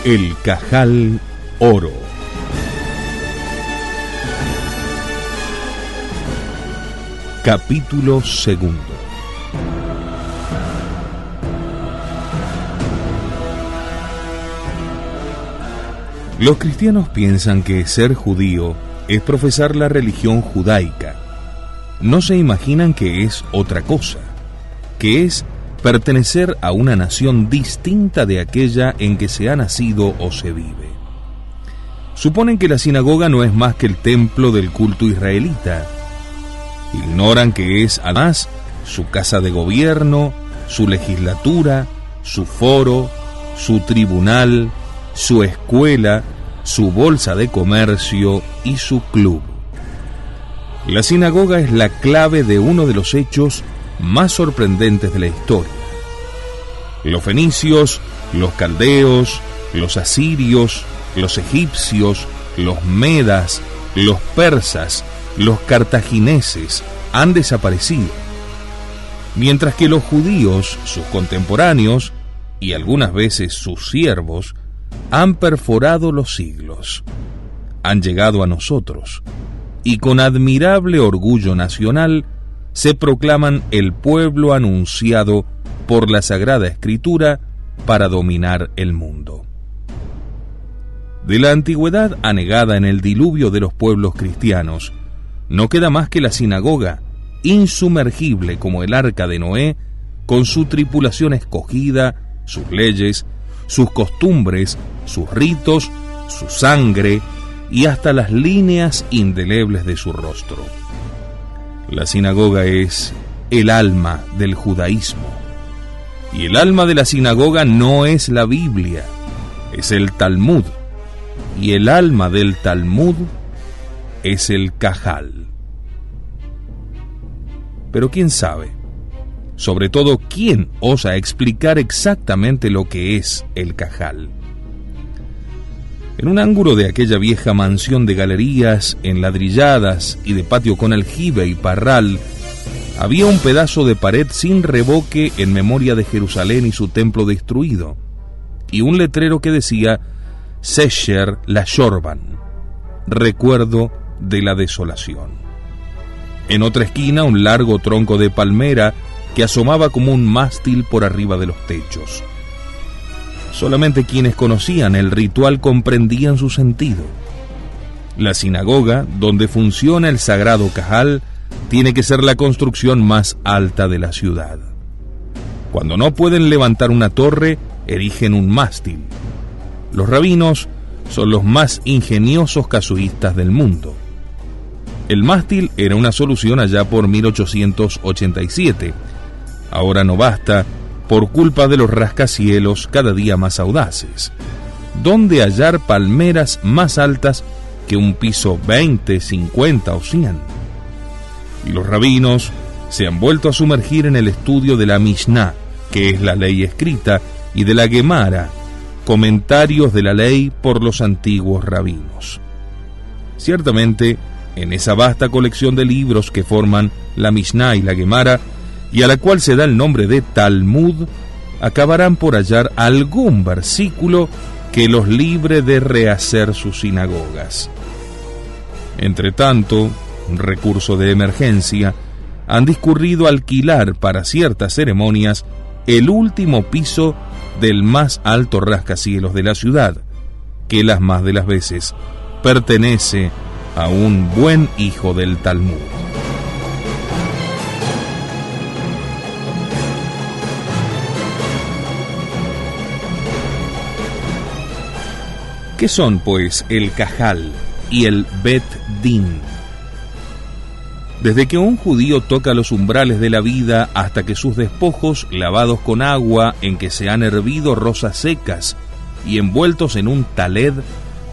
El Cajal Oro. Capítulo 2. Los cristianos piensan que ser judío es profesar la religión judaica. No se imaginan que es otra cosa, que es pertenecer a una nación distinta de aquella en que se ha nacido o se vive. Suponen que la sinagoga no es más que el templo del culto israelita. Ignoran que es, además, su casa de gobierno, su legislatura, su foro, su tribunal, su escuela, su bolsa de comercio y su club. La sinagoga es la clave de uno de los hechos más sorprendentes de la historia. Los fenicios, los caldeos, los asirios, los egipcios, los medas, los persas, los cartagineses han desaparecido, mientras que los judíos, sus contemporáneos y algunas veces sus siervos, han perforado los siglos, han llegado a nosotros y con admirable orgullo nacional se proclaman el pueblo anunciado por la Sagrada Escritura para dominar el mundo. De la antigüedad anegada en el diluvio de los pueblos cristianos, no queda más que la sinagoga, insumergible como el arca de Noé, con su tripulación escogida, sus leyes, sus costumbres, sus ritos, su sangre y hasta las líneas indelebles de su rostro. La sinagoga es el alma del judaísmo. Y el alma de la sinagoga no es la Biblia, es el Talmud. Y el alma del Talmud es el Cajal. Pero ¿quién sabe? Sobre todo, ¿quién osa explicar exactamente lo que es el Cajal? En un ángulo de aquella vieja mansión de galerías enladrilladas y de patio con aljibe y parral, había un pedazo de pared sin revoque en memoria de Jerusalén y su templo destruido, y un letrero que decía Secher la Shorban, recuerdo de la desolación. En otra esquina, un largo tronco de palmera que asomaba como un mástil por arriba de los techos. Solamente quienes conocían el ritual comprendían su sentido. La sinagoga, donde funciona el sagrado Cajal, tiene que ser la construcción más alta de la ciudad. Cuando no pueden levantar una torre, erigen un mástil. Los rabinos son los más ingeniosos casuistas del mundo. El mástil era una solución allá por 1887. Ahora no basta, por culpa de los rascacielos cada día más audaces. ¿Dónde hallar palmeras más altas que un piso 20, 50 o 100? Y los rabinos se han vuelto a sumergir en el estudio de la Mishnah, que es la ley escrita, y de la Gemara, comentarios de la ley por los antiguos rabinos. Ciertamente, en esa vasta colección de libros que forman la Mishnah y la Gemara, y a la cual se da el nombre de Talmud, acabarán por hallar algún versículo que los libre de rehacer sus sinagogas. Entre tanto, un recurso de emergencia, han discurrido a alquilar para ciertas ceremonias el último piso del más alto rascacielos de la ciudad, que las más de las veces pertenece a un buen hijo del Talmud. ¿Qué son, pues, el Cajal y el Bet Din? Desde que un judío toca los umbrales de la vida hasta que sus despojos, lavados con agua en que se han hervido rosas secas y envueltos en un taled,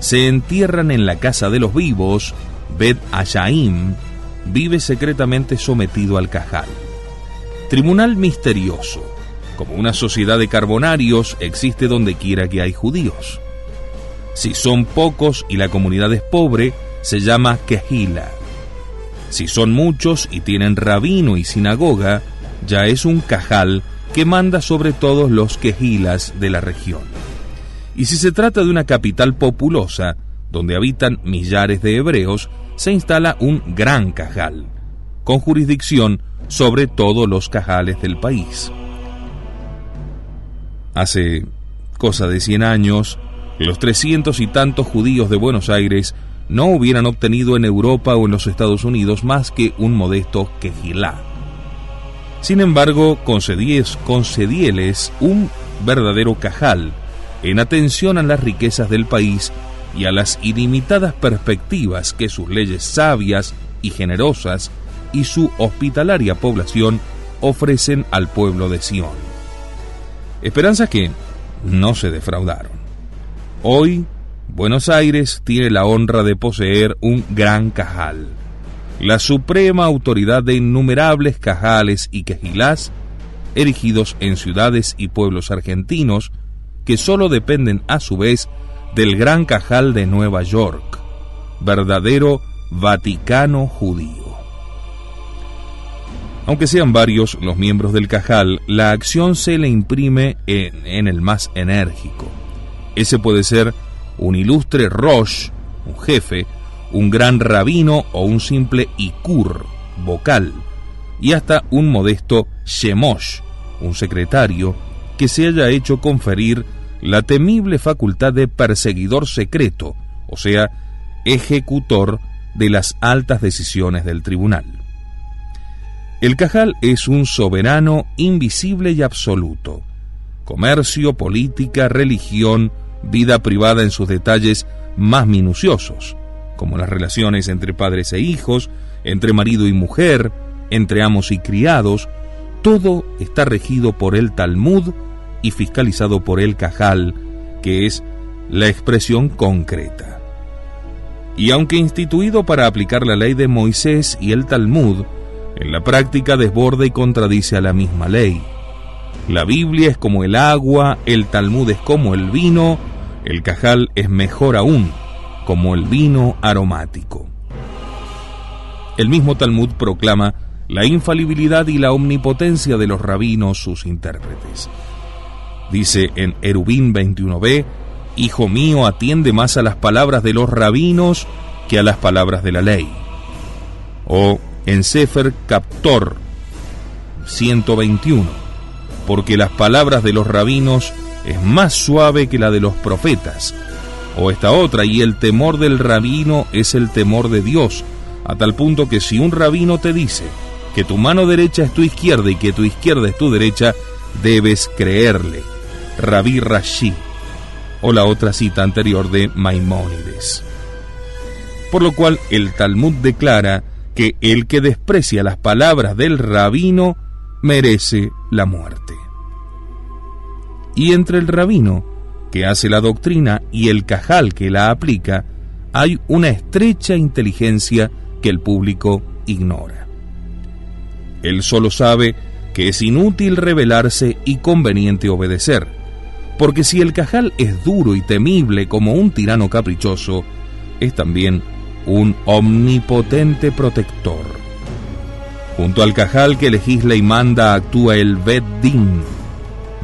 se entierran en la casa de los vivos, Bet Hashaim vive secretamente sometido al Cajal. Tribunal misterioso, como una sociedad de carbonarios, existe donde quiera que hay judíos. Si son pocos y la comunidad es pobre, se llama Kehila. Si son muchos y tienen rabino y sinagoga, ya es un Cajal que manda sobre todos los Kehilas de la región. Y si se trata de una capital populosa, donde habitan millares de hebreos, se instala un gran cajal, con jurisdicción sobre todos los cajales del país. Hace cosa de 100 años, los 300 y tantos judíos de Buenos Aires no hubieran obtenido en Europa o en los Estados Unidos más que un modesto quejilá. Sin embargo, concedíeles un verdadero cajal, en atención a las riquezas del país y a las ilimitadas perspectivas que sus leyes sabias y generosas y su hospitalaria población ofrecen al pueblo de Sion. Esperanzas que no se defraudaron. Hoy, Buenos Aires tiene la honra de poseer un gran cajal, la suprema autoridad de innumerables cajales y quejilás erigidos en ciudades y pueblos argentinos que solo dependen a su vez del gran cajal de Nueva York, verdadero Vaticano judío. Aunque sean varios los miembros del cajal, la acción se le imprime en el más enérgico. Ese puede ser un ilustre rosh, un jefe, un gran rabino o un simple ikur, vocal, y hasta un modesto shemosh, un secretario, que se haya hecho conferir la temible facultad de perseguidor secreto, o sea, ejecutor de las altas decisiones del tribunal. El cajal es un soberano invisible y absoluto. Comercio, política, religión, vida privada en sus detalles más minuciosos, como las relaciones entre padres e hijos, entre marido y mujer, entre amos y criados, todo está regido por el Talmud y fiscalizado por el cajal, que es la expresión concreta. Y aunque instituido para aplicar la ley de Moisés y el Talmud, en la práctica desborda y contradice a la misma ley. La Biblia es como el agua, el Talmud es como el vino, el cajal es mejor aún, como el vino aromático. El mismo Talmud proclama la infalibilidad y la omnipotencia de los rabinos, sus intérpretes. Dice en Erubín 21b, «Hijo mío, atiende más a las palabras de los rabinos que a las palabras de la ley». O en Sefer Captor 121, «Porque las palabras de los rabinos es más suave que la de los profetas». O esta otra, «Y el temor del rabino es el temor de Dios», a tal punto que si un rabino te dice que tu mano derecha es tu izquierda y que tu izquierda es tu derecha, debes creerle. Rabí Rashi. O la otra cita anterior de Maimónides. Por lo cual el Talmud declara que el que desprecia las palabras del rabino merece la muerte. Y entre el rabino que hace la doctrina y el cajal que la aplica, hay una estrecha inteligencia que el público ignora. Él solo sabe que es inútil rebelarse y conveniente obedecer, porque si el cajal es duro y temible como un tirano caprichoso, es también un omnipotente protector. Junto al cajal que legisla y manda actúa el Bet Din,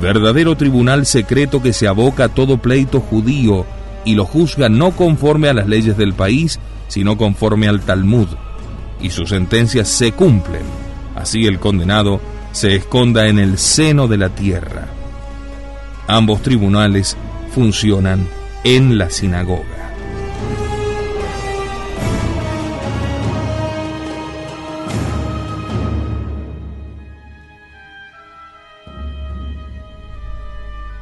verdadero tribunal secreto que se aboca a todo pleito judío y lo juzga no conforme a las leyes del país, sino conforme al Talmud, y sus sentencias se cumplen, así el condenado se esconda en el seno de la tierra. Ambos tribunales funcionan en la sinagoga.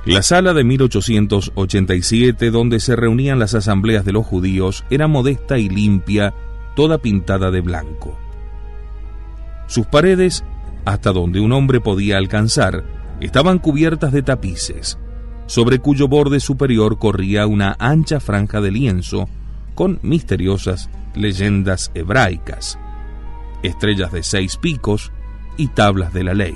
La sala de 1887, donde se reunían las asambleas de los judíos, era modesta y limpia, toda pintada de blanco. Sus paredes, hasta donde un hombre podía alcanzar, estaban cubiertas de tapices, sobre cuyo borde superior corría una ancha franja de lienzo con misteriosas leyendas hebraicas, estrellas de 6 picos y tablas de la ley.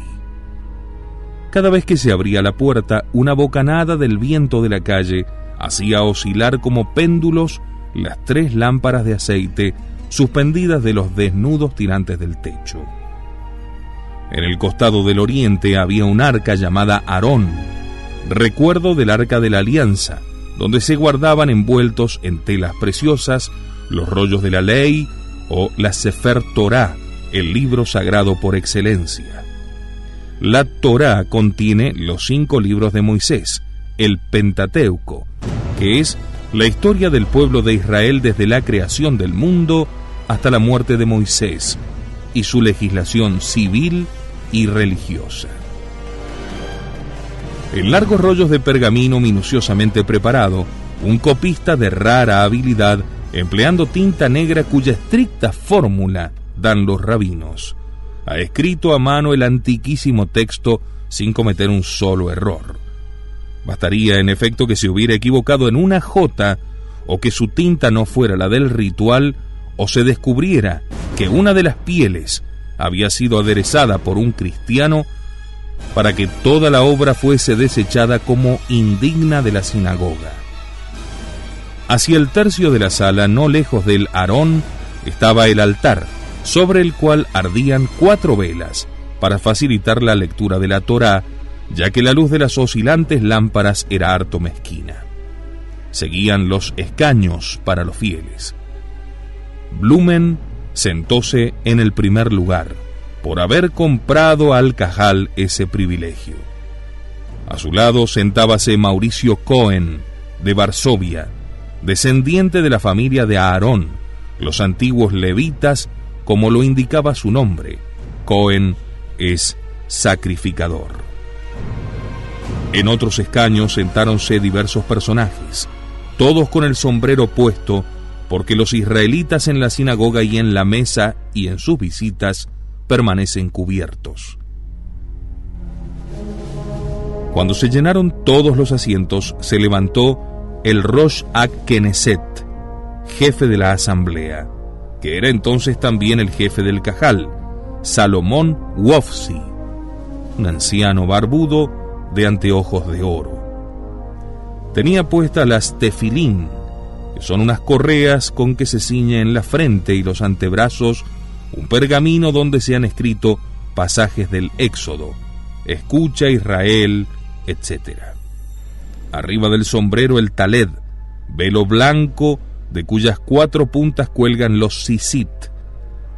Cada vez que se abría la puerta, una bocanada del viento de la calle hacía oscilar como péndulos las 3 lámparas de aceite suspendidas de los desnudos tirantes del techo. En el costado del oriente había un arca llamada Aarón, recuerdo del arca de la alianza, donde se guardaban envueltos en telas preciosas los rollos de la ley o la Sefer Torah, el libro sagrado por excelencia. La Torah contiene los 5 libros de Moisés, el Pentateuco, que es la historia del pueblo de Israel desde la creación del mundo hasta la muerte de Moisés, y su legislación civil y religiosa. En largos rollos de pergamino minuciosamente preparado, un copista de rara habilidad, empleando tinta negra cuya estricta fórmula dan los rabinos, ha escrito a mano el antiquísimo texto sin cometer un solo error. Bastaría, en efecto, que se hubiera equivocado en una jota, o que su tinta no fuera la del ritual, o se descubriera que una de las pieles había sido aderezada por un cristiano, para que toda la obra fuese desechada como indigna de la sinagoga. Hacia el tercio de la sala, no lejos del Aarón, estaba el altar, sobre el cual ardían 4 velas, para facilitar la lectura de la Torá, ya que la luz de las oscilantes lámparas era harto mezquina. Seguían los escaños para los fieles. Blumen sentóse en el primer lugar, por haber comprado al Cajal ese privilegio. A su lado sentábase Mauricio Cohen, de Varsovia, descendiente de la familia de Aarón, los antiguos levitas, como lo indicaba su nombre. Cohen es sacrificador. En otros escaños sentáronse diversos personajes, todos con el sombrero puesto, porque los israelitas en la sinagoga y en la mesa y en sus visitas permanecen cubiertos. Cuando se llenaron todos los asientos, se levantó el Rosh HaKnesset, jefe de la asamblea, que era entonces también el jefe del Cajal, Salomón Wofsi, un anciano barbudo de anteojos de oro. Tenía puestas las tefilín, que son unas correas con que se ciñe en la frente y los antebrazos un pergamino donde se han escrito pasajes del Éxodo, escucha Israel, etc. Arriba del sombrero el taled, velo blanco de cuyas 4 puntas cuelgan los sisit,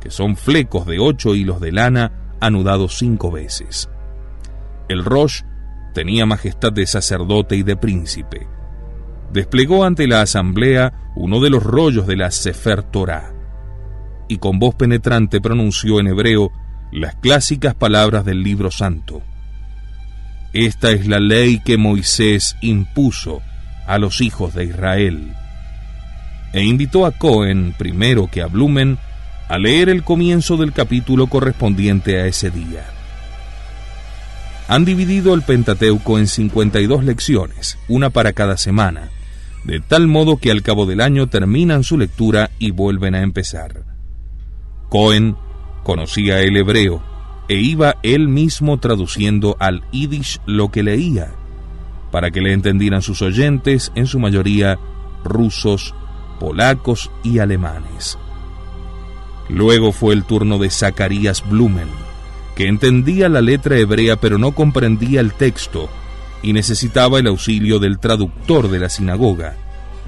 que son flecos de 8 hilos de lana anudados 5 veces. El Rosh tenía majestad de sacerdote y de príncipe. Desplegó ante la asamblea uno de los rollos de la Sefer Torah, y con voz penetrante pronunció en hebreo las clásicas palabras del libro santo. Esta es la ley que Moisés impuso a los hijos de Israel. E invitó a Cohen, primero que a Blumen, a leer el comienzo del capítulo correspondiente a ese día. Han dividido el Pentateuco en 52 lecciones, una para cada semana, de tal modo que al cabo del año terminan su lectura y vuelven a empezar. Cohen conocía el hebreo e iba él mismo traduciendo al yiddish lo que leía, para que le entendieran sus oyentes, en su mayoría rusos, polacos y alemanes. Luego fue el turno de Zacarías Blumen, que entendía la letra hebrea pero no comprendía el texto y necesitaba el auxilio del traductor de la sinagoga,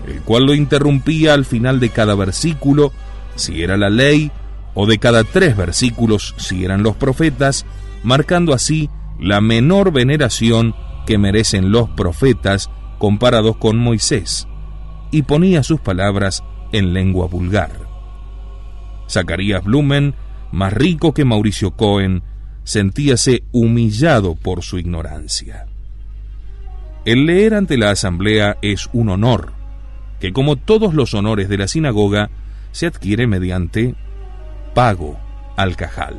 el cual lo interrumpía al final de cada versículo, si era la ley, o de cada 3 versículos, si eran los profetas, marcando así la menor veneración que merecen los profetas comparados con Moisés, y ponía sus palabras en lengua vulgar. Zacarías Blumen, más rico que Mauricio Cohen, sentíase humillado por su ignorancia. El leer ante la asamblea es un honor, que como todos los honores de la sinagoga, se adquiere mediante pago al Cajal.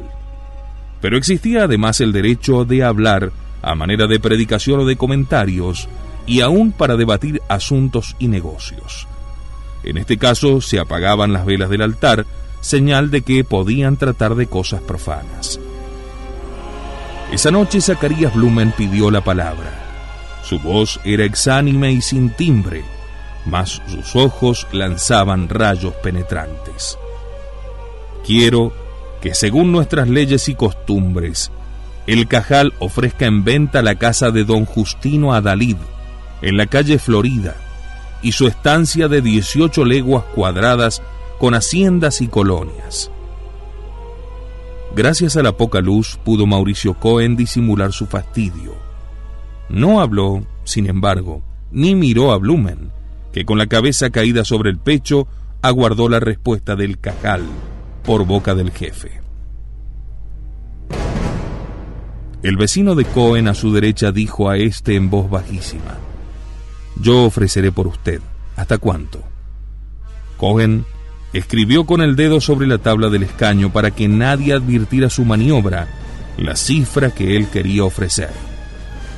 Pero existía además el derecho de hablar a manera de predicación o de comentarios, y aún para debatir asuntos y negocios. En este caso se apagaban las velas del altar, señal de que podían tratar de cosas profanas. Esa noche Zacarías Blumen pidió la palabra. Su voz era exánime y sin timbre, mas sus ojos lanzaban rayos penetrantes. Quiero que, según nuestras leyes y costumbres, el Cajal ofrezca en venta la casa de don Justino Adalid, en la calle Florida, y su estancia de 18 leguas cuadradas con haciendas y colonias. Gracias a la poca luz pudo Mauricio Cohen disimular su fastidio. No habló, sin embargo, ni miró a Blumen, que con la cabeza caída sobre el pecho aguardó la respuesta del Cajal por boca del jefe. El vecino de Cohen a su derecha dijo a este en voz bajísima: «Yo ofreceré por usted. ¿Hasta cuánto?». Cohen escribió con el dedo sobre la tabla del escaño para que nadie advirtiera su maniobra, la cifra que él quería ofrecer.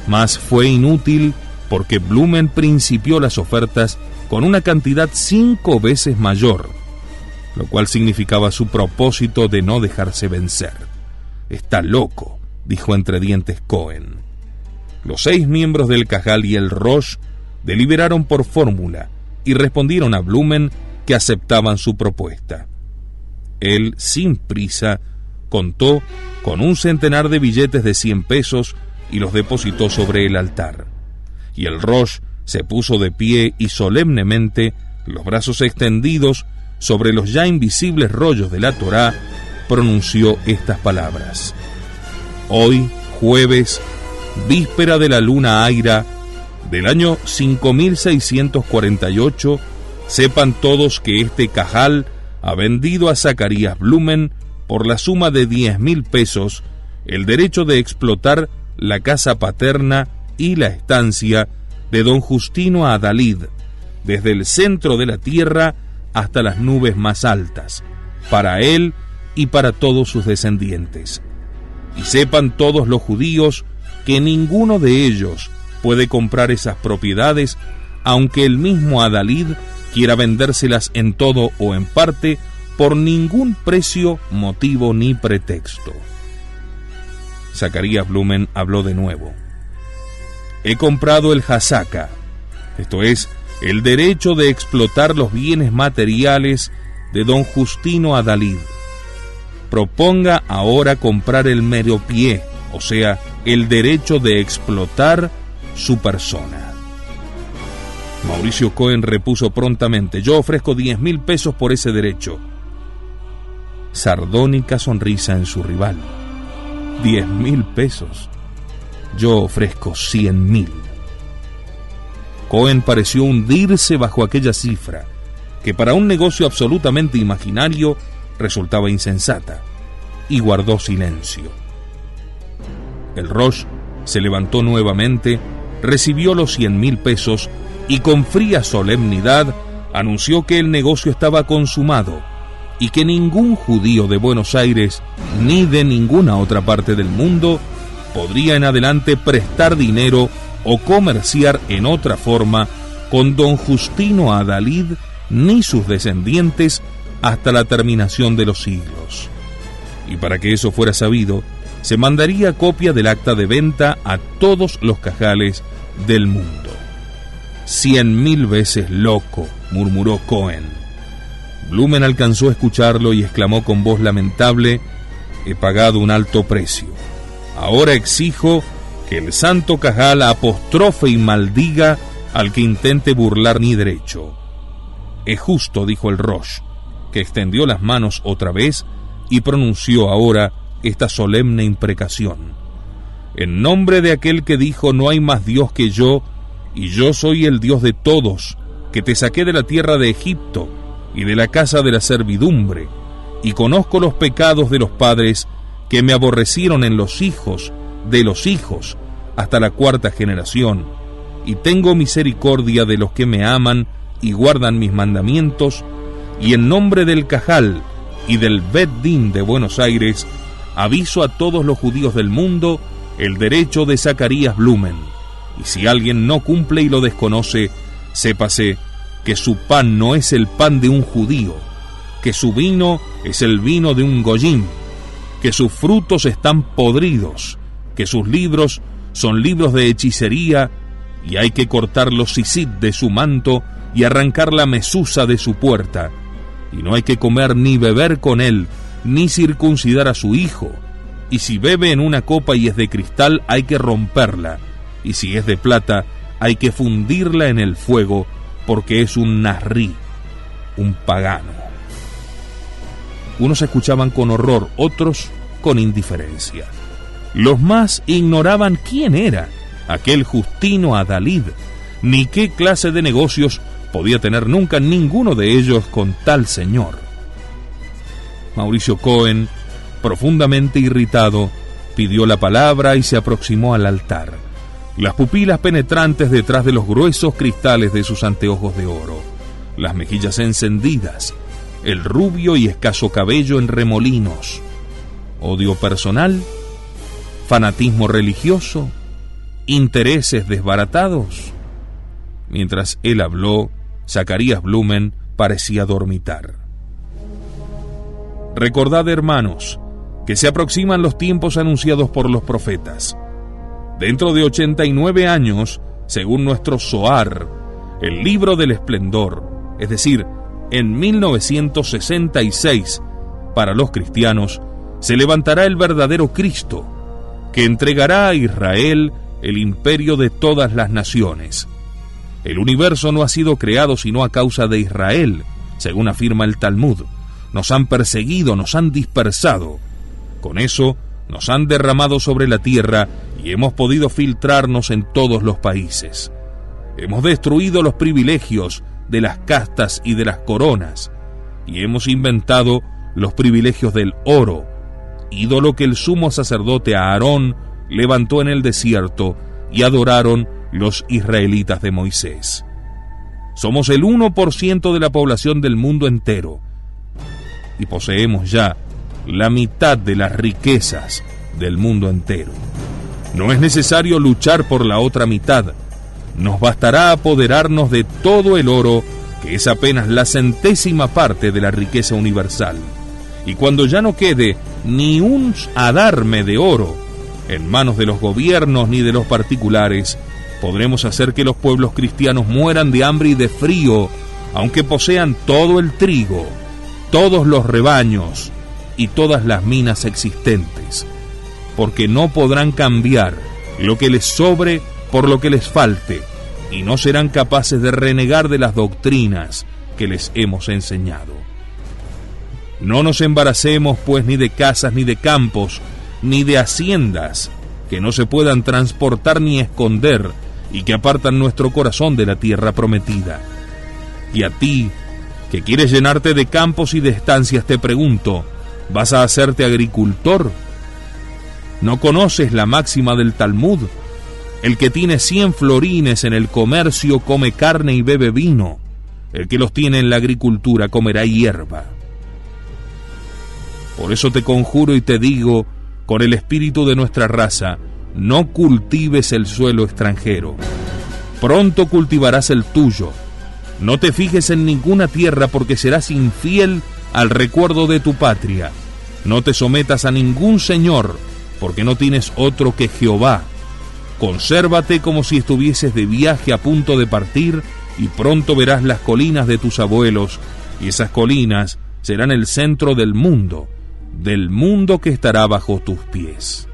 Mas fue inútil porque Blumen principió las ofertas con una cantidad 5 veces mayor, lo cual significaba su propósito de no dejarse vencer. «Está loco», dijo entre dientes Cohen. Los 6 miembros del Cajal y el Roche deliberaron por fórmula y respondieron a Blumen que aceptaban su propuesta. Él, sin prisa, contó con un centenar de billetes de 100 pesos y los depositó sobre el altar. Y el Roche se puso de pie y solemnemente, los brazos extendidos sobre los ya invisibles rollos de la Torá, pronunció estas palabras: «Hoy, jueves, víspera de la luna Aira, del año 5648, sepan todos que este Cajal ha vendido a Zacarías Blumen por la suma de 10.000 pesos el derecho de explotar la casa paterna y la estancia de don Justino Adalid, desde el centro de la tierra hasta las nubes más altas, para él y para todos sus descendientes. Y sepan todos los judíos que ninguno de ellos puede comprar esas propiedades, aunque el mismo Adalid quiera vendérselas en todo o en parte, por ningún precio, motivo ni pretexto». Zacarías Blumen habló de nuevo: «He comprado el Hasaka, esto es, el derecho de explotar los bienes materiales de don Justino Adalid. Proponga ahora comprar el meropié, o sea, el derecho de explotar su persona». Mauricio Cohen repuso prontamente: «Yo ofrezco 10.000 pesos por ese derecho». Sardónica sonrisa en su rival: «10.000 pesos. Yo ofrezco 100.000». Cohen pareció hundirse bajo aquella cifra, que para un negocio absolutamente imaginario resultaba insensata, y guardó silencio. El Roche se levantó nuevamente, recibió los 100.000 pesos y con fría solemnidad anunció que el negocio estaba consumado y que ningún judío de Buenos Aires ni de ninguna otra parte del mundo podría en adelante prestar dinero o comerciar en otra forma con don Justino Adalid ni sus descendientes hasta la terminación de los siglos. Y para que eso fuera sabido, se mandaría copia del acta de venta a todos los cajales del mundo. 100.000 veces loco, murmuró Cohen. Blumen alcanzó a escucharlo y exclamó con voz lamentable: «He pagado un alto precio. Ahora exijo que el santo Cajal apostrofe y maldiga al que intente burlar mi derecho». «Es justo», dijo el Roche, que extendió las manos otra vez y pronunció ahora esta solemne imprecación: «En nombre de aquel que dijo: no hay más Dios que yo, y yo soy el Dios de todos, que te saqué de la tierra de Egipto y de la casa de la servidumbre, y conozco los pecados de los padres que me aborrecieron en los hijos de los hijos hasta la 4ª generación, y tengo misericordia de los que me aman y guardan mis mandamientos, y en nombre del Cajal y del Bet Din de Buenos Aires aviso a todos los judíos del mundo el derecho de Zacarías Blumen, y si alguien no cumple y lo desconoce, sépase que su pan no es el pan de un judío, que su vino es el vino de un goyim, que sus frutos están podridos, que sus libros son libros de hechicería, y hay que cortar los sisit de su manto y arrancar la mesusa de su puerta, y no hay que comer ni beber con él, ni circuncidar a su hijo, y si bebe en una copa y es de cristal, hay que romperla, y si es de plata, hay que fundirla en el fuego, porque es un nazrí, un pagano. Unos escuchaban con horror, otros con indiferencia. Los más ignoraban quién era aquel Justino Adalid, ni qué clase de negocios podía tener nunca ninguno de ellos con tal señor. Mauricio Cohen, profundamente irritado, pidió la palabra y se aproximó al altar, las pupilas penetrantes detrás de los gruesos cristales de sus anteojos de oro, las mejillas encendidas, el rubio y escaso cabello en remolinos. Odio personal, fanatismo religioso, intereses desbaratados. Mientras él habló, Zacarías Blumen parecía dormitar. Recordad, hermanos, que se aproximan los tiempos anunciados por los profetas. Dentro de 89 años, según nuestro Zohar, el libro del esplendor, es decir, en 1966, para los cristianos, se levantará el verdadero Cristo, que entregará a Israel el imperio de todas las naciones. El universo no ha sido creado sino a causa de Israel, según afirma el Talmud. Nos han perseguido, nos han dispersado. Con eso, nos han derramado sobre la tierra y hemos podido filtrarnos en todos los países. Hemos destruido los privilegios de las castas y de las coronas, y hemos inventado los privilegios del oro, ídolo que el sumo sacerdote Aarón levantó en el desierto y adoraron los israelitas de Moisés. Somos el 1% de la población del mundo entero y poseemos ya la mitad de las riquezas del mundo entero. No es necesario luchar por la otra mitad. Nos bastará apoderarnos de todo el oro, que es apenas la centésima parte de la riqueza universal. Y cuando ya no quede ni un adarme de oro en manos de los gobiernos ni de los particulares, podremos hacer que los pueblos cristianos mueran de hambre y de frío, aunque posean todo el trigo, todos los rebaños y todas las minas existentes, porque no podrán cambiar lo que les sobre por lo que les falte, y no serán capaces de renegar de las doctrinas que les hemos enseñado. No nos embaracemos, pues, ni de casas, ni de campos, ni de haciendas, que no se puedan transportar ni esconder, y que apartan nuestro corazón de la tierra prometida. Y a ti, que quieres llenarte de campos y de estancias, te pregunto, ¿vas a hacerte agricultor? ¿No conoces la máxima del Talmud? El que tiene 100 florines en el comercio come carne y bebe vino. El que los tiene en la agricultura comerá hierba. Por eso te conjuro y te digo, con el espíritu de nuestra raza, no cultives el suelo extranjero. Pronto cultivarás el tuyo. No te fijes en ninguna tierra, porque serás infiel al recuerdo de tu patria. No te sometas a ningún señor, porque no tienes otro que Jehová. Consérvate como si estuvieses de viaje a punto de partir, y pronto verás las colinas de tus abuelos, y esas colinas serán el centro del mundo que estará bajo tus pies.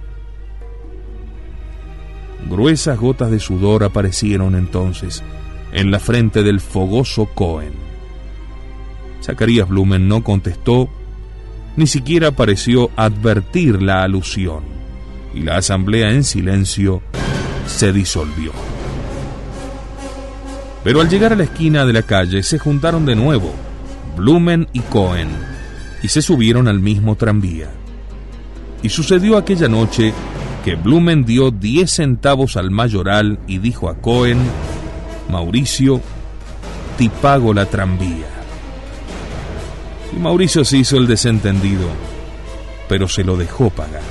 Gruesas gotas de sudor aparecieron entonces en la frente del fogoso Cohen. Zacarías Blumen no contestó, ni siquiera pareció advertir la alusión, y la asamblea en silencio se disolvió. Pero al llegar a la esquina de la calle se juntaron de nuevo Blumen y Cohen y se subieron al mismo tranvía. Y sucedió aquella noche que Blumen dio 10 centavos al mayoral y dijo a Cohen: Mauricio, te pago la tranvía. Y Mauricio se hizo el desentendido, pero se lo dejó pagar.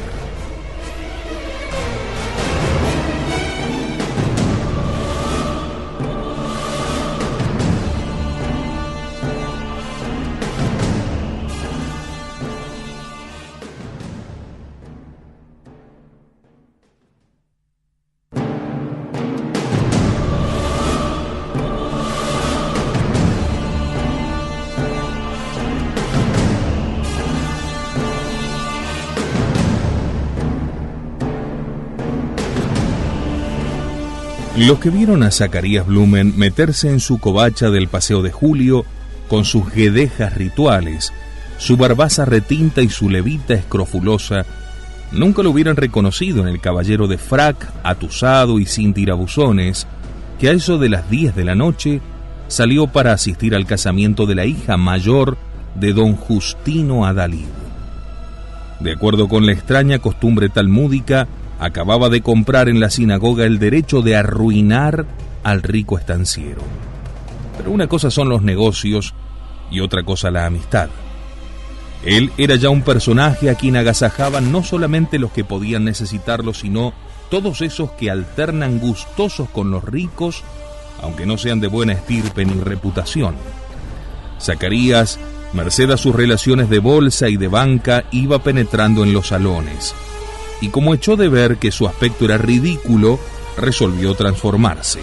Los que vieron a Zacarías Blumen meterse en su covacha del Paseo de Julio, con sus guedejas rituales, su barbaza retinta y su levita escrofulosa, nunca lo hubieran reconocido en el caballero de frac, atusado y sin tirabuzones, que a eso de las 10 de la noche salió para asistir al casamiento de la hija mayor de don Justino Adalid. De acuerdo con la extraña costumbre talmúdica, acababa de comprar en la sinagoga el derecho de arruinar al rico estanciero. Pero una cosa son los negocios y otra cosa la amistad. Él era ya un personaje a quien agasajaban no solamente los que podían necesitarlo, sino todos esos que alternan gustosos con los ricos, aunque no sean de buena estirpe ni reputación. Zacarías, merced a sus relaciones de bolsa y de banca, iba penetrando en los salones, y como echó de ver que su aspecto era ridículo, resolvió transformarse.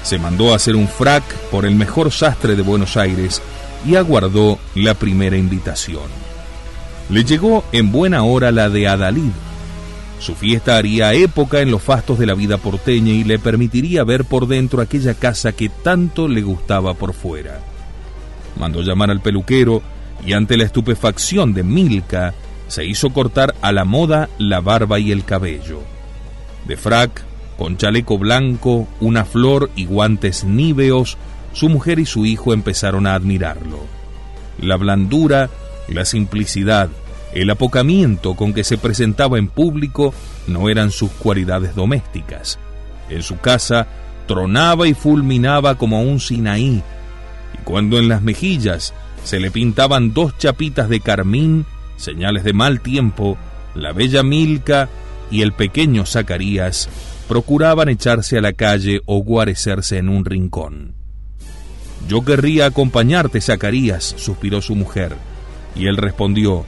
Se mandó a hacer un frac por el mejor sastre de Buenos Aires y aguardó la primera invitación. Le llegó en buena hora la de Adalid. Su fiesta haría época en los fastos de la vida porteña y le permitiría ver por dentro aquella casa que tanto le gustaba por fuera. Mandó llamar al peluquero y ante la estupefacción de Milka, se hizo cortar a la moda la barba y el cabello. De frac, con chaleco blanco, una flor y guantes níveos, su mujer y su hijo empezaron a admirarlo. La blandura, la simplicidad, el apocamiento con que se presentaba en público no eran sus cualidades domésticas. En su casa tronaba y fulminaba como un Sinaí, y cuando en las mejillas se le pintaban 2 chapitas de carmín, señales de mal tiempo, la bella Milka y el pequeño Zacarías procuraban echarse a la calle o guarecerse en un rincón. «Yo querría acompañarte, Zacarías», suspiró su mujer, y él respondió: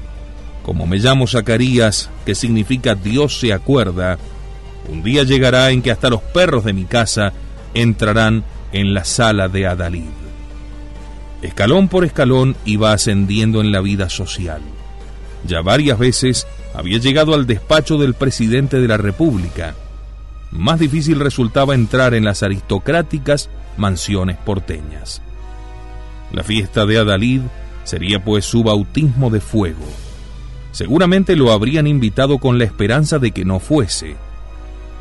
«Como me llamo Zacarías, que significa Dios se acuerda, un día llegará en que hasta los perros de mi casa entrarán en la sala de Adalid». Escalón por escalón iba ascendiendo en la vida social. Ya varias veces había llegado al despacho del presidente de la República. Más difícil resultaba entrar en las aristocráticas mansiones porteñas. La fiesta de Adalid sería pues su bautismo de fuego. Seguramente lo habrían invitado con la esperanza de que no fuese.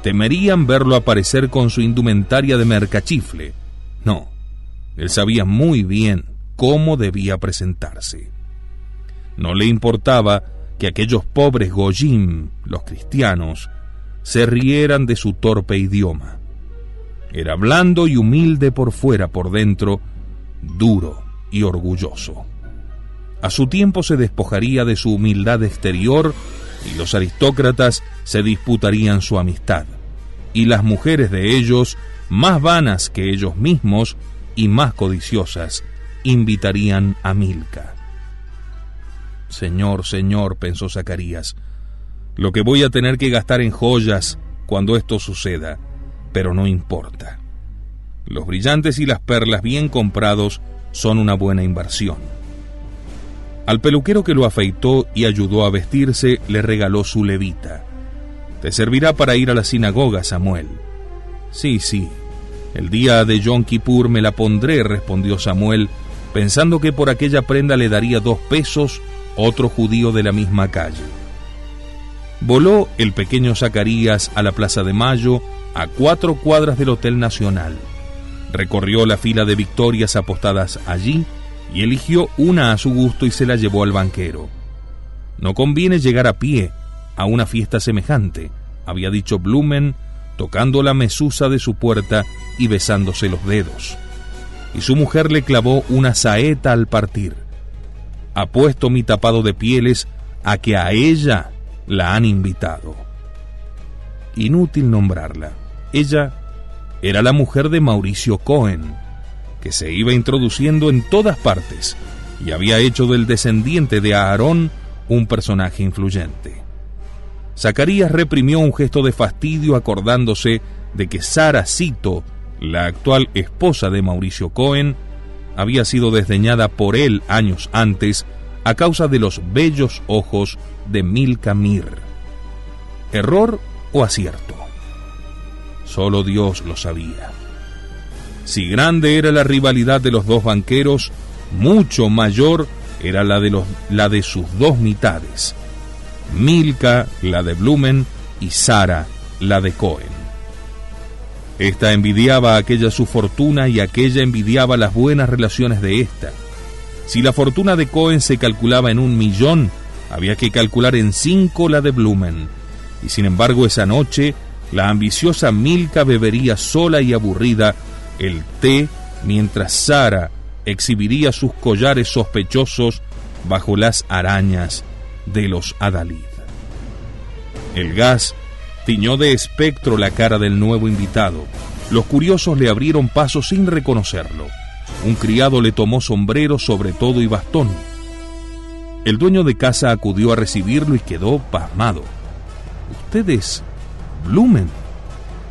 Temerían verlo aparecer con su indumentaria de mercachifle. No, él sabía muy bien cómo debía presentarse. No le importaba que aquellos pobres goyim, los cristianos, se rieran de su torpe idioma. Era blando y humilde por fuera, por dentro, duro y orgulloso. A su tiempo se despojaría de su humildad exterior y los aristócratas se disputarían su amistad, y las mujeres de ellos, más vanas que ellos mismos y más codiciosas, invitarían a Milka. Señor, señor, pensó Zacarías, lo que voy a tener que gastar en joyas cuando esto suceda, pero no importa. Los brillantes y las perlas bien comprados son una buena inversión. Al peluquero que lo afeitó y ayudó a vestirse le regaló su levita. Te servirá para ir a la sinagoga, Samuel. Sí, el día de Yom Kippur me la pondré, respondió Samuel, pensando que por aquella prenda le daría 2 pesos otro judío de la misma calle. Voló el pequeño Zacarías a la Plaza de Mayo, a 4 cuadras del Hotel Nacional. Recorrió la fila de victorias apostadas allí y eligió una a su gusto y se la llevó al banquero. No conviene llegar a pie a una fiesta semejante, había dicho Blumen, tocando la mesusa de su puerta y besándose los dedos. Y su mujer le clavó una saeta al partir. Apuesto mi tapado de pieles a que a ella la han invitado. Inútil nombrarla. Ella era la mujer de Mauricio Cohen, que se iba introduciendo en todas partes y había hecho del descendiente de Aarón un personaje influyente. Zacarías reprimió un gesto de fastidio acordándose de que Sara Cito, la actual esposa de Mauricio Cohen, había sido desdeñada por él años antes a causa de los bellos ojos de Milka Mir. ¿Error o acierto? Solo Dios lo sabía. Si grande era la rivalidad de los dos banqueros, mucho mayor era la de sus dos mitades. Milka, la de Blumen, y Sara, la de Cohen. Esta envidiaba a aquella su fortuna y aquella envidiaba las buenas relaciones de esta. Si la fortuna de Cohen se calculaba en 1.000.000, había que calcular en 5 la de Blumen. Y sin embargo esa noche, la ambiciosa Milka bebería sola y aburrida el té mientras Sara exhibiría sus collares sospechosos bajo las arañas de los Adalid. El gas tiñó de espectro la cara del nuevo invitado. Los curiosos le abrieron paso sin reconocerlo. Un criado le tomó sombrero, sobretodo y bastón. El dueño de casa acudió a recibirlo y quedó pasmado. «¿Usted es Blumen?»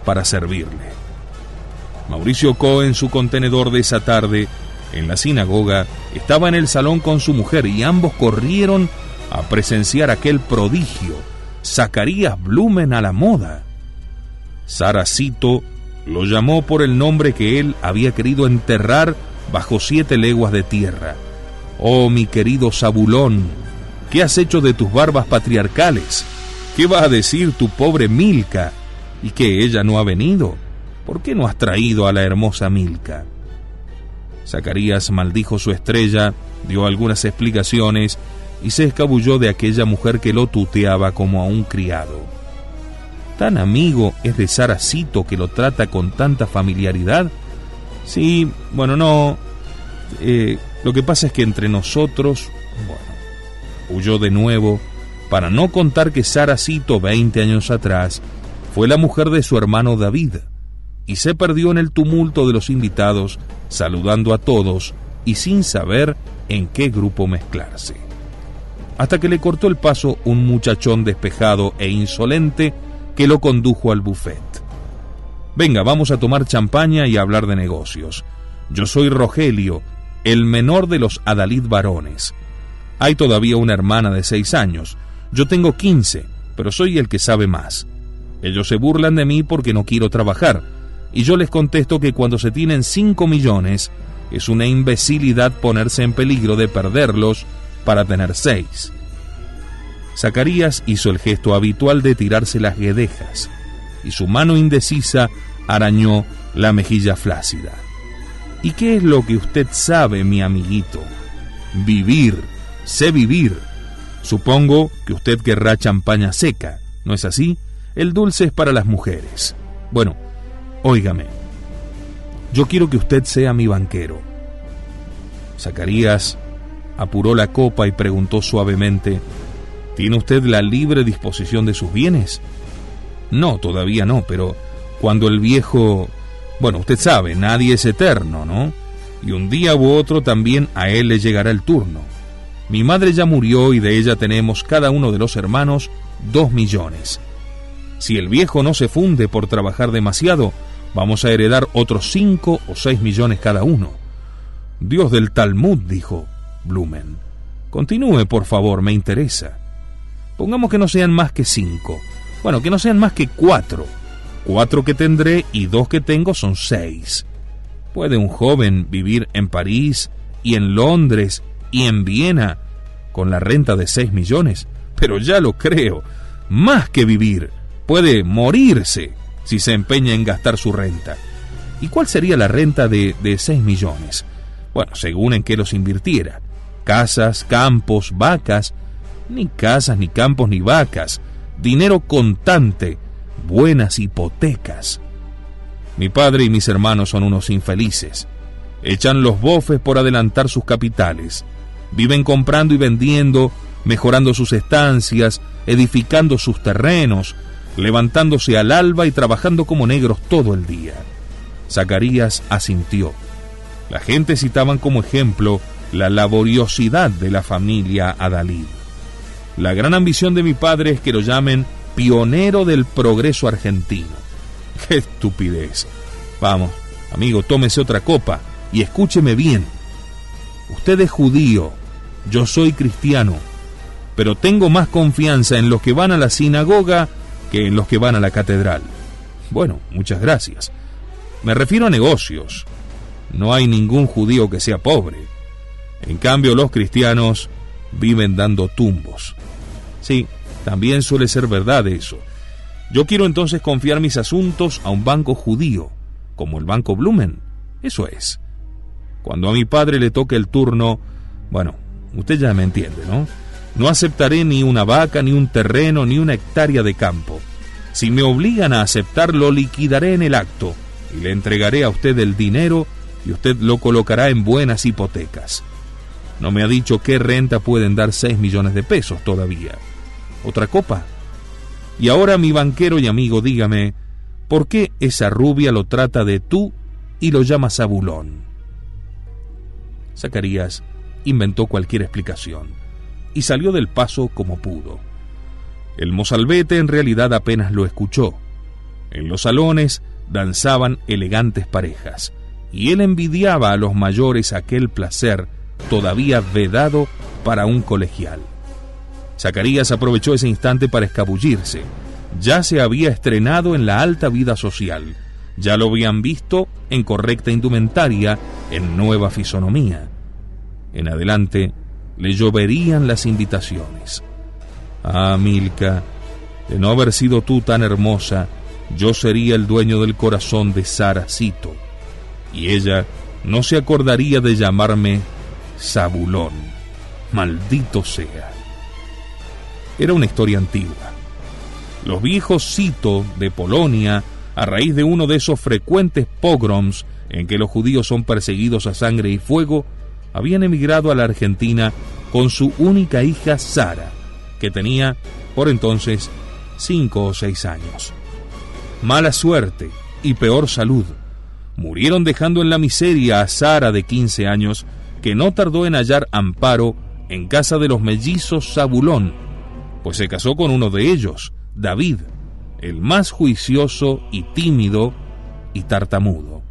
«Para servirle». Mauricio Cohen, su contenedor de esa tarde, en la sinagoga, estaba en el salón con su mujer y ambos corrieron a presenciar aquel prodigio, Zacarías Blumen a la moda. Sara Cito lo llamó por el nombre que él había querido enterrar bajo 7 leguas de tierra. «Oh, mi querido Zabulón, ¿qué has hecho de tus barbas patriarcales? ¿Qué va a decir tu pobre Milka? ¿Y que ella no ha venido? ¿Por qué no has traído a la hermosa Milka?» Zacarías maldijo su estrella, dio algunas explicaciones y se escabulló de aquella mujer que lo tuteaba como a un criado. ¿Tan amigo es de Sara Cito que lo trata con tanta familiaridad? Sí, bueno, no. Lo que pasa es que entre nosotros, huyó de nuevo, para no contar que Sara Cito, 20 años atrás, fue la mujer de su hermano David, y se perdió en el tumulto de los invitados, saludando a todos y sin saber en qué grupo mezclarse. Hasta que le cortó el paso un muchachón despejado e insolente que lo condujo al buffet. «Venga, vamos a tomar champaña y a hablar de negocios. Yo soy Rogelio, el menor de los Adalid varones. Hay todavía una hermana de 6 años. Yo tengo 15, pero soy el que sabe más. Ellos se burlan de mí porque no quiero trabajar, y yo les contesto que cuando se tienen 5 millones, es una imbecilidad ponerse en peligro de perderlos para tener 6. Zacarías hizo el gesto habitual de tirarse las guedejas, y su mano indecisa arañó la mejilla flácida. «¿Y qué es lo que usted sabe, mi amiguito?» «Vivir, sé vivir. Supongo que usted querrá champaña seca, ¿no es así? El dulce es para las mujeres. Bueno, óigame, yo quiero que usted sea mi banquero». Zacarías apuró la copa y preguntó suavemente: «¿Tiene usted la libre disposición de sus bienes?» «No, todavía no, pero cuando el viejo... Bueno, usted sabe, nadie es eterno, ¿no? Y un día u otro también a él le llegará el turno. Mi madre ya murió y de ella tenemos cada uno de los hermanos 2 millones. Si el viejo no se funde por trabajar demasiado, vamos a heredar otros 5 o 6 millones cada uno». «Dios del Talmud», dijo Blumen. «Continúe, por favor, me interesa. Pongamos que no sean más que 5. Bueno, que no sean más que 4. 4 que tendré y 2 que tengo son 6. ¿Puede un joven vivir en París y en Londres y en Viena con la renta de 6 millones? Pero ya lo creo. Más que vivir, puede morirse si se empeña en gastar su renta. ¿Y cuál sería la renta de 6 millones? Bueno, según en qué los invirtiera. Casas, campos, vacas. Ni casas, ni campos, ni vacas. Dinero contante, buenas hipotecas. Mi padre y mis hermanos son unos infelices. Echan los bofes por adelantar sus capitales. Viven comprando y vendiendo, mejorando sus estancias, edificando sus terrenos, levantándose al alba y trabajando como negros todo el día. Zacarías asintió. La gente citaban como ejemplo la laboriosidad de la familia Adalid. La gran ambición de mi padre es que lo llamen pionero del progreso argentino. ¡Qué estupidez! Vamos, amigo, tómese otra copa y escúcheme bien. Usted es judío, yo soy cristiano, pero tengo más confianza en los que van a la sinagoga que en los que van a la catedral. Bueno, muchas gracias. Me refiero a negocios. No hay ningún judío que sea pobre. En cambio, los cristianos viven dando tumbos. Sí, también suele ser verdad eso. Yo quiero entonces confiar mis asuntos a un banco judío, como el Banco Blumen. Eso es. Cuando a mi padre le toque el turno, bueno, usted ya me entiende, ¿no? No aceptaré ni una vaca, ni un terreno, ni una hectárea de campo. Si me obligan a aceptar, lo liquidaré en el acto y le entregaré a usted el dinero y usted lo colocará en buenas hipotecas. No me ha dicho qué renta pueden dar 6 millones de pesos todavía. ¿Otra copa? Y ahora, mi banquero y amigo, dígame, ¿por qué esa rubia lo trata de tú y lo llama Zabulón? Zacarías inventó cualquier explicación y salió del paso como pudo. El mozalbete en realidad apenas lo escuchó. En los salones danzaban elegantes parejas, y él envidiaba a los mayores aquel placer todavía vedado para un colegial. Zacarías aprovechó ese instante para escabullirse. Ya se había estrenado en la alta vida social, ya lo habían visto en correcta indumentaria, en nueva fisonomía. En adelante le lloverían las invitaciones. Ah, Milka, de no haber sido tú tan hermosa, yo sería el dueño del corazón de Sara Cito, y ella no se acordaría de llamarme Zabulón. Maldito sea. Era una historia antigua. Los viejos Cito de Polonia, a raíz de uno de esos frecuentes pogroms en que los judíos son perseguidos a sangre y fuego, habían emigrado a la Argentina con su única hija Sara, que tenía por entonces 5 o 6 años. Mala suerte y peor salud. Murieron dejando en la miseria a Sara de 15 años, que no tardó en hallar amparo en casa de los mellizos Zabulón, pues se casó con uno de ellos, David, el más juicioso y tímido y tartamudo.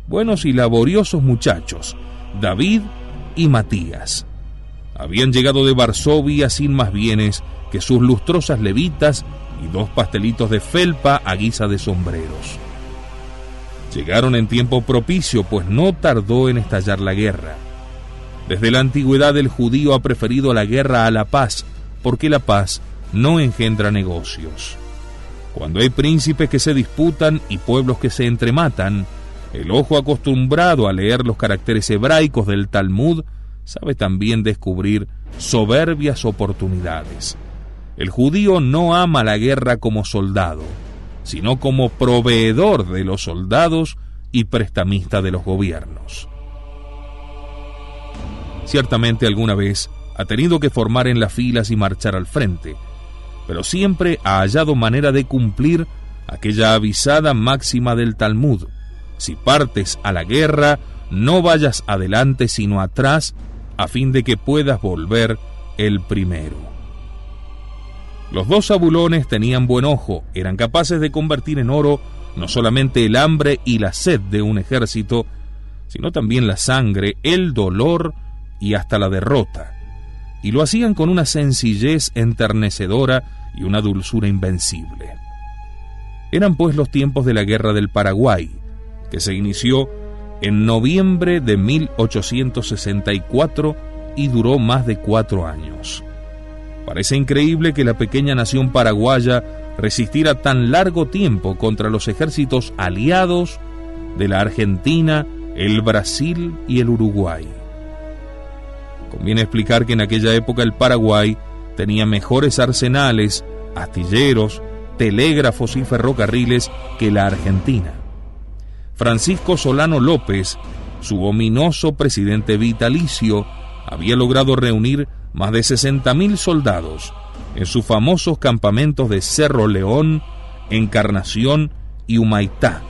Buenos y laboriosos muchachos, David y Matías. Habían llegado de Varsovia sin más bienes que sus lustrosas levitas y 2 pastelitos de felpa a guisa de sombreros. Llegaron en tiempo propicio, pues no tardó en estallar la guerra. Desde la antigüedad el judío ha preferido la guerra a la paz, porque la paz no engendra negocios. Cuando hay príncipes que se disputan y pueblos que se entrematan, el ojo acostumbrado a leer los caracteres hebraicos del Talmud sabe también descubrir soberbias oportunidades. El judío no ama la guerra como soldado, sino como proveedor de los soldados y prestamista de los gobiernos. Ciertamente alguna vez ha tenido que formar en las filas y marchar al frente, pero siempre ha hallado manera de cumplir aquella avisada máxima del Talmud: si partes a la guerra, no vayas adelante sino atrás, a fin de que puedas volver el primero. Los 2 Zabulones tenían buen ojo, eran capaces de convertir en oro no solamente el hambre y la sed de un ejército, sino también la sangre, el dolor y hasta la derrota. Y lo hacían con una sencillez enternecedora y una dulzura invencible. Eran pues los tiempos de la Guerra del Paraguay, que se inició en noviembre de 1864 y duró más de 4 años. Parece increíble que la pequeña nación paraguaya resistiera tan largo tiempo contra los ejércitos aliados de la Argentina, el Brasil y el Uruguay. Conviene explicar que en aquella época el Paraguay tenía mejores arsenales, astilleros, telégrafos y ferrocarriles que la Argentina. Francisco Solano López, su ominoso presidente vitalicio, había logrado reunir más de 60.000 soldados en sus famosos campamentos de Cerro León, Encarnación y Humaitá,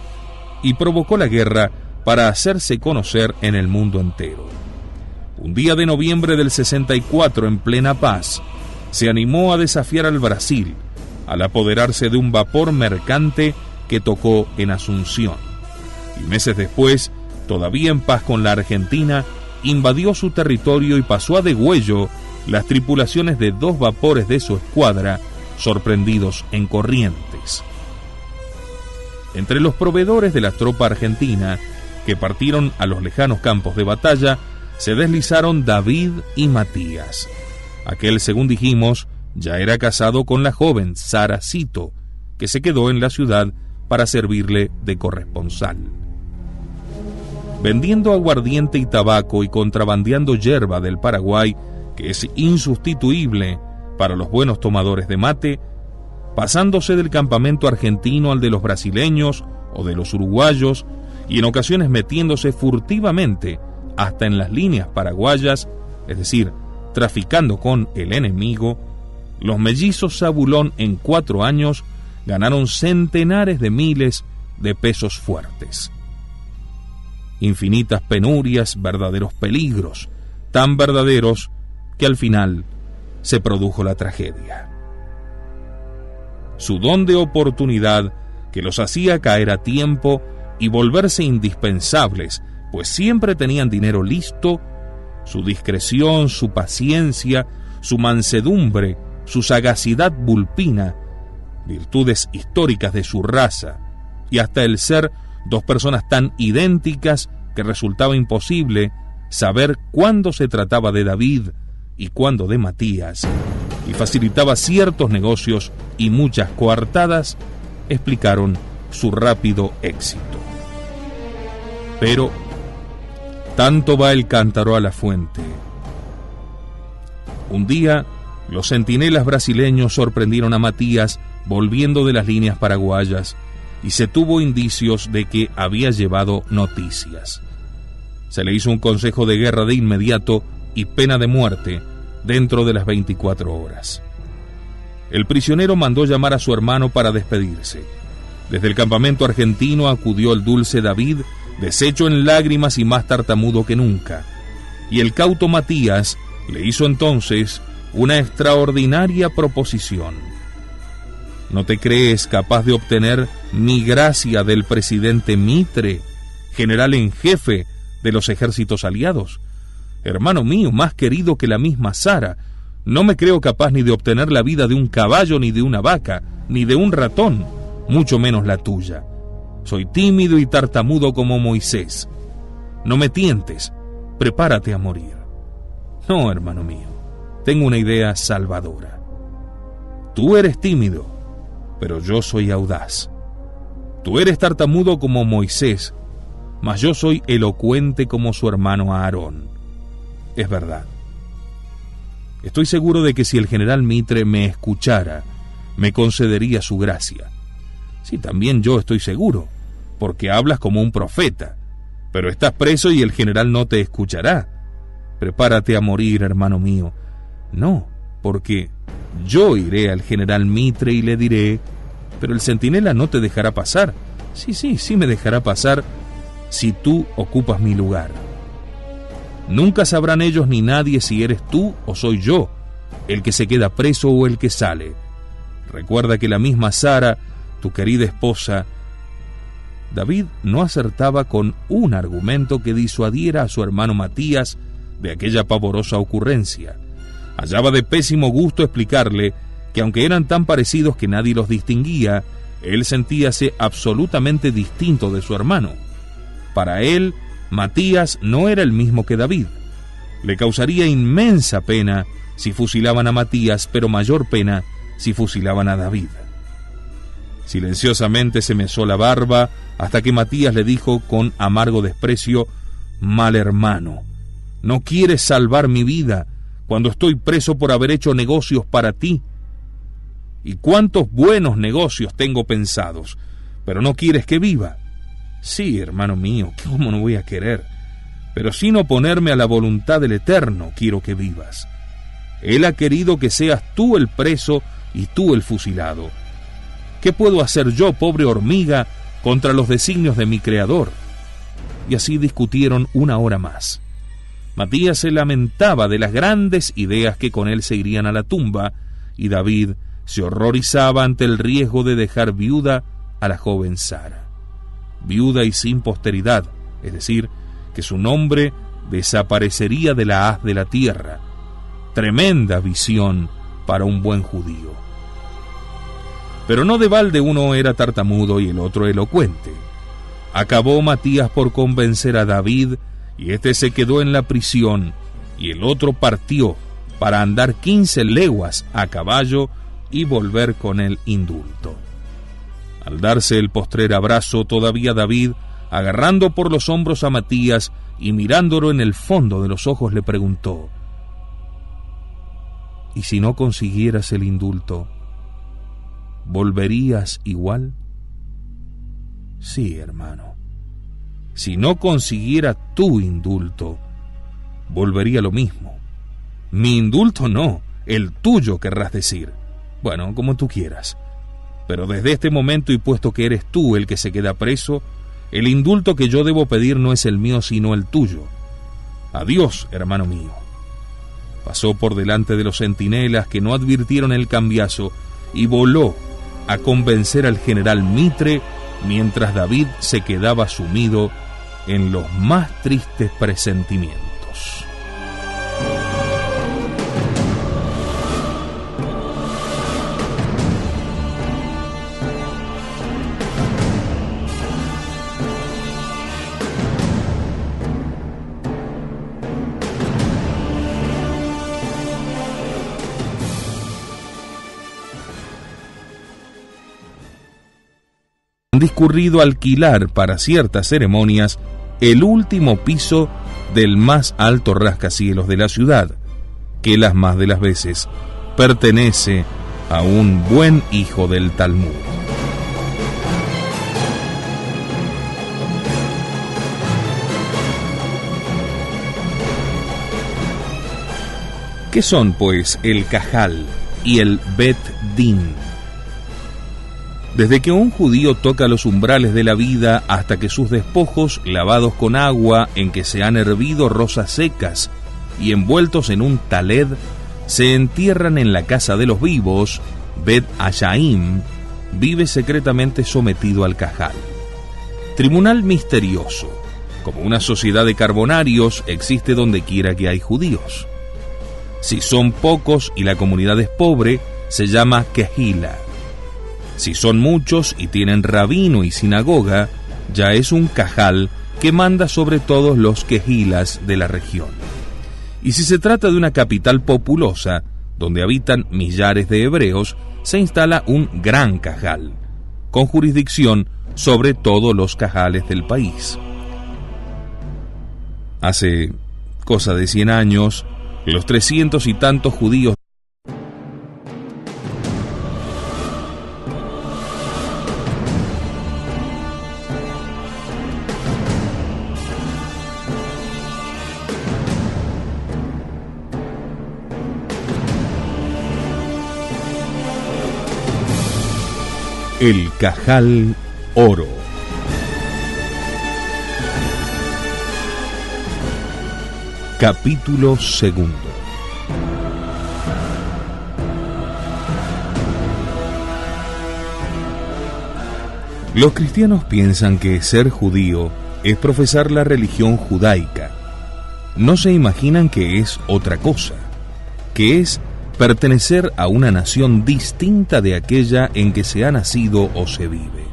y provocó la guerra para hacerse conocer en el mundo entero. Un día de noviembre del 64, en plena paz, se animó a desafiar al Brasil al apoderarse de un vapor mercante que tocó en Asunción. Y meses después, todavía en paz con la Argentina, invadió su territorio y pasó a degüello las tripulaciones de 2 vapores de su escuadra, sorprendidos en Corrientes. Entre los proveedores de la tropa argentina que partieron a los lejanos campos de batalla se deslizaron David y Matías. Aquel, según dijimos, ya era casado con la joven Sara Cito, que se quedó en la ciudad para servirle de corresponsal. Vendiendo aguardiente y tabaco y contrabandeando yerba del Paraguay, que es insustituible para los buenos tomadores de mate, pasándose del campamento argentino al de los brasileños o de los uruguayos, y en ocasiones metiéndose furtivamente hasta en las líneas paraguayas, es decir, traficando con el enemigo, los mellizos Zabulón en 4 años ganaron centenares de miles de pesos fuertes. Infinitas penurias, verdaderos peligros, tan verdaderos que al final se produjo la tragedia. Su don de oportunidad, que los hacía caer a tiempo y volverse indispensables, pues siempre tenían dinero listo, su discreción, su paciencia, su mansedumbre, su sagacidad vulpina, virtudes históricas de su raza, y hasta el ser dos personas tan idénticas que resultaba imposible saber cuándo se trataba de David y cuándo de Matías, y facilitaba ciertos negocios y muchas coartadas, explicaron su rápido éxito. Pero tanto va el cántaro a la fuente. Un día, los centinelas brasileños sorprendieron a Matías volviendo de las líneas paraguayas y se tuvo indicios de que había llevado noticias. Se le hizo un consejo de guerra de inmediato y pena de muerte dentro de las 24 horas. El prisionero mandó llamar a su hermano para despedirse. Desde el campamento argentino acudió el dulce David, deshecho en lágrimas y más tartamudo que nunca, y el cauto Matías le hizo entonces una extraordinaria proposición. ¿No te crees capaz de obtener mi gracia del presidente Mitre, general en jefe de los ejércitos aliados? Hermano mío, más querido que la misma Sara, no me creo capaz ni de obtener la vida de un caballo, ni de una vaca, ni de un ratón, mucho menos la tuya. Soy tímido y tartamudo como Moisés. No me tientes, prepárate a morir. No, hermano mío, tengo una idea salvadora. Tú eres tímido, pero yo soy audaz. Tú eres tartamudo como Moisés, mas yo soy elocuente como su hermano Aarón. Es verdad. Estoy seguro de que si el general Mitre me escuchara, me concedería su gracia. Sí, también yo estoy seguro, porque hablas como un profeta, pero estás preso y el general no te escuchará. Prepárate a morir, hermano mío. No, porque yo iré al general Mitre y le diré, pero el centinela no te dejará pasar. Sí me dejará pasar si tú ocupas mi lugar. Nunca sabrán ellos ni nadie si eres tú o soy yo, el que se queda preso o el que sale. Recuerda que la misma Sara, tu querida esposa... David no acertaba con un argumento que disuadiera a su hermano Matías de aquella pavorosa ocurrencia. Hallaba de pésimo gusto explicarle que aunque eran tan parecidos que nadie los distinguía, él sentíase absolutamente distinto de su hermano. Para él, Matías no era el mismo que David. Le causaría inmensa pena si fusilaban a Matías, pero mayor pena si fusilaban a David. Silenciosamente se mesó la barba hasta que Matías le dijo con amargo desprecio: mal hermano, ¿no quieres salvar mi vida cuando estoy preso por haber hecho negocios para ti? ¿Y cuántos buenos negocios tengo pensados? Pero no quieres que viva. Sí, hermano mío, ¿cómo no voy a querer? Pero sin oponerme a la voluntad del Eterno, quiero que vivas. Él ha querido que seas tú el preso y tú el fusilado. ¿Qué puedo hacer yo, pobre hormiga, contra los designios de mi Creador? Y así discutieron 1 hora más. Matías se lamentaba de las grandes ideas que con él se irían a la tumba, y David se horrorizaba ante el riesgo de dejar viuda a la joven Sara. Viuda y sin posteridad, es decir, que su nombre desaparecería de la haz de la tierra. Tremenda visión para un buen judío. Pero no de balde uno era tartamudo y el otro elocuente. Acabó Matías por convencer a David, y éste se quedó en la prisión, y el otro partió para andar 15 leguas a caballo y volver con el indulto. Al darse el postrer abrazo, todavía David, agarrando por los hombros a Matías y mirándolo en el fondo de los ojos, le preguntó: ¿y si no consiguieras el indulto, volverías igual? Sí, hermano. Si no consiguiera tu indulto, volvería lo mismo. Mi indulto no, el tuyo querrás decir. Bueno, como tú quieras. Pero desde este momento, y puesto que eres tú el que se queda preso, el indulto que yo debo pedir no es el mío, sino el tuyo. Adiós, hermano mío. Pasó por delante de los centinelas, que no advirtieron el cambiazo, y voló a convencer al general Mitre, mientras David se quedaba sumido en los más tristes presentimientos. Han discurrido a alquilar para ciertas ceremonias el último piso del más alto rascacielos de la ciudad, que las más de las veces pertenece a un buen hijo del Talmud. ¿Qué son, pues, el Cajal y el Bet Din? Desde que un judío toca los umbrales de la vida hasta que sus despojos, lavados con agua en que se han hervido rosas secas y envueltos en un taled, se entierran en la casa de los vivos, Bet Hashaim vive secretamente sometido al Cajal. Tribunal misterioso, como una sociedad de carbonarios, existe donde quiera que hay judíos. Si son pocos y la comunidad es pobre, se llama Kehila. Si son muchos y tienen rabino y sinagoga, ya es un Cajal que manda sobre todos los Kehilas de la región. Y si se trata de una capital populosa, donde habitan millares de hebreos, se instala un gran Cajal, con jurisdicción sobre todos los Cajales del país. Hace cosa de 100 años, los 300 y tantos judíos El Cajal Oro. Capítulo 2. Los cristianos piensan que ser judío es profesar la religión judaica. No se imaginan que es otra cosa, que es pertenecer a una nación distinta de aquella en que se ha nacido o se vive.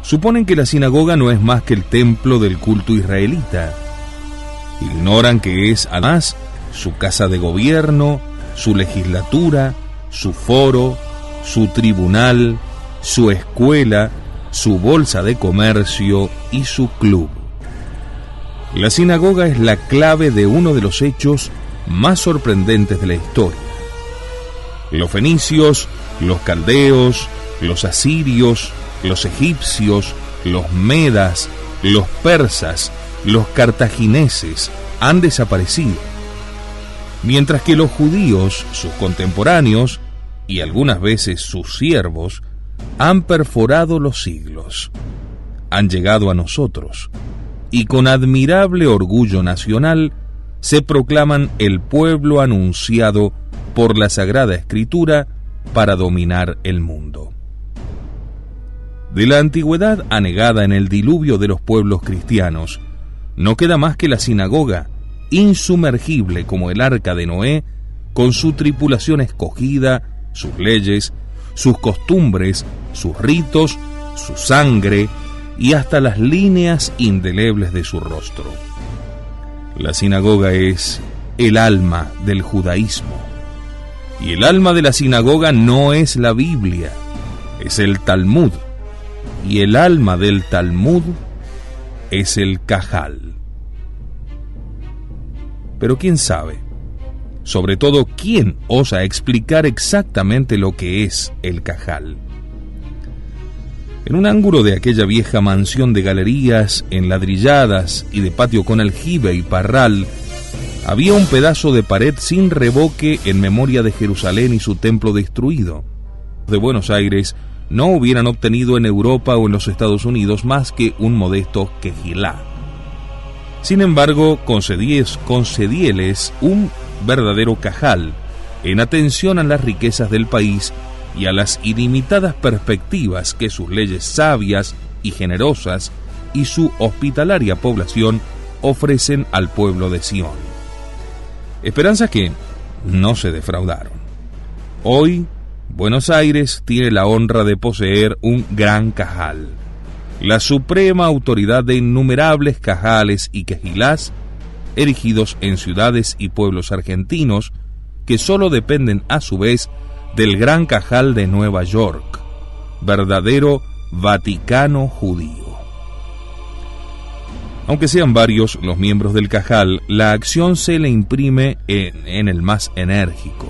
Suponen que la sinagoga no es más que el templo del culto israelita. Ignoran que es, además, su casa de gobierno, su legislatura, su foro, su tribunal, su escuela, su bolsa de comercio y su club. La sinagoga es la clave de uno de los hechos más sorprendentes de la historia. Los fenicios, los caldeos, los asirios, los egipcios, los medas, los persas, los cartagineses han desaparecido, mientras que los judíos, sus contemporáneos y algunas veces sus siervos, han perforado los siglos, han llegado a nosotros y con admirable orgullo nacional se proclaman el pueblo anunciado por la Sagrada Escritura para dominar el mundo. De la antigüedad anegada en el diluvio de los pueblos cristianos, no queda más que la sinagoga, insumergible como el arca de Noé, con su tripulación escogida, sus leyes, sus costumbres, sus ritos, su sangre y hasta las líneas indelebles de su rostro. La sinagoga es el alma del judaísmo. Y el alma de la sinagoga no es la Biblia, es el Talmud. Y el alma del Talmud es el Cajal. Pero quién sabe, sobre todo quién osa explicar exactamente lo que es el Cajal. En un ángulo de aquella vieja mansión de galerías enladrilladas y de patio con aljibe y parral, había un pedazo de pared sin revoque en memoria de Jerusalén y su templo destruido. De Buenos Aires no hubieran obtenido en Europa o en los Estados Unidos más que un modesto quejilá. Sin embargo, concedíeles un verdadero cajal en atención a las riquezas del país y a las ilimitadas perspectivas que sus leyes sabias y generosas y su hospitalaria población ofrecen al pueblo de Sión. Esperanzas que no se defraudaron. Hoy, Buenos Aires tiene la honra de poseer un gran cajal, la suprema autoridad de innumerables cajales y quejilás erigidos en ciudades y pueblos argentinos que solo dependen a su vez del gran cajal de Nueva York, verdadero Vaticano judío. Aunque sean varios los miembros del cajal, la acción se le imprime en el más enérgico.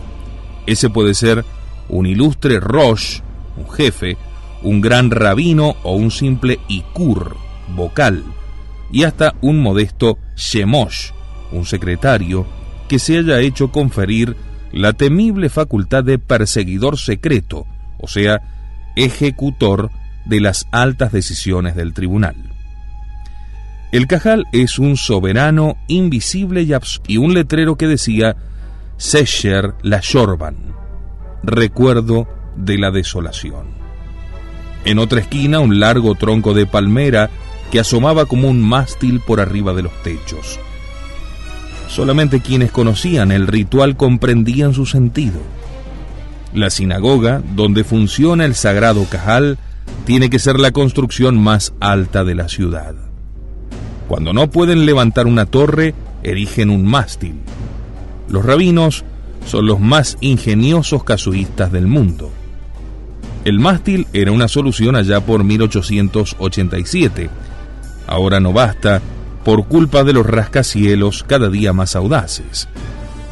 Ese puede ser un ilustre rosh, un jefe, un gran rabino o un simple ikur, vocal, y hasta un modesto shemosh, un secretario, que se haya hecho conferir la temible facultad de perseguidor secreto, o sea, ejecutor de las altas decisiones del tribunal. El cajal es un soberano invisible y un letrero que decía Secher la Shorban, recuerdo de la desolación. En otra esquina, un largo tronco de palmera que asomaba como un mástil por arriba de los techos. Solamente quienes conocían el ritual comprendían su sentido. La sinagoga, donde funciona el sagrado cajal, tiene que ser la construcción más alta de la ciudad. Cuando no pueden levantar una torre, erigen un mástil. Los rabinos son los más ingeniosos casuistas del mundo. El mástil era una solución allá por 1887. Ahora no basta, por culpa de los rascacielos cada día más audaces.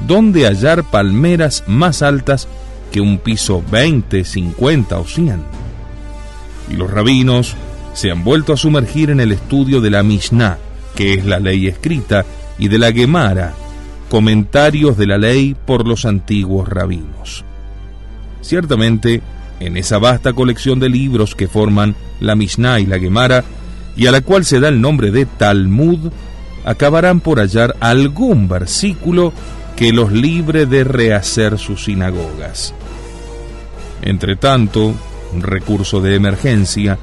¿Dónde hallar palmeras más altas que un piso 20, 50 o 100? Y los rabinos se han vuelto a sumergir en el estudio de la Mishnah, que es la ley escrita, y de la Gemara, comentarios de la ley por los antiguos rabinos. Ciertamente, en esa vasta colección de libros que forman la Mishnah y la Gemara, y a la cual se da el nombre de Talmud, acabarán por hallar algún versículo que los libre de rehacer sus sinagogas. Entre tanto, un recurso de emergencia,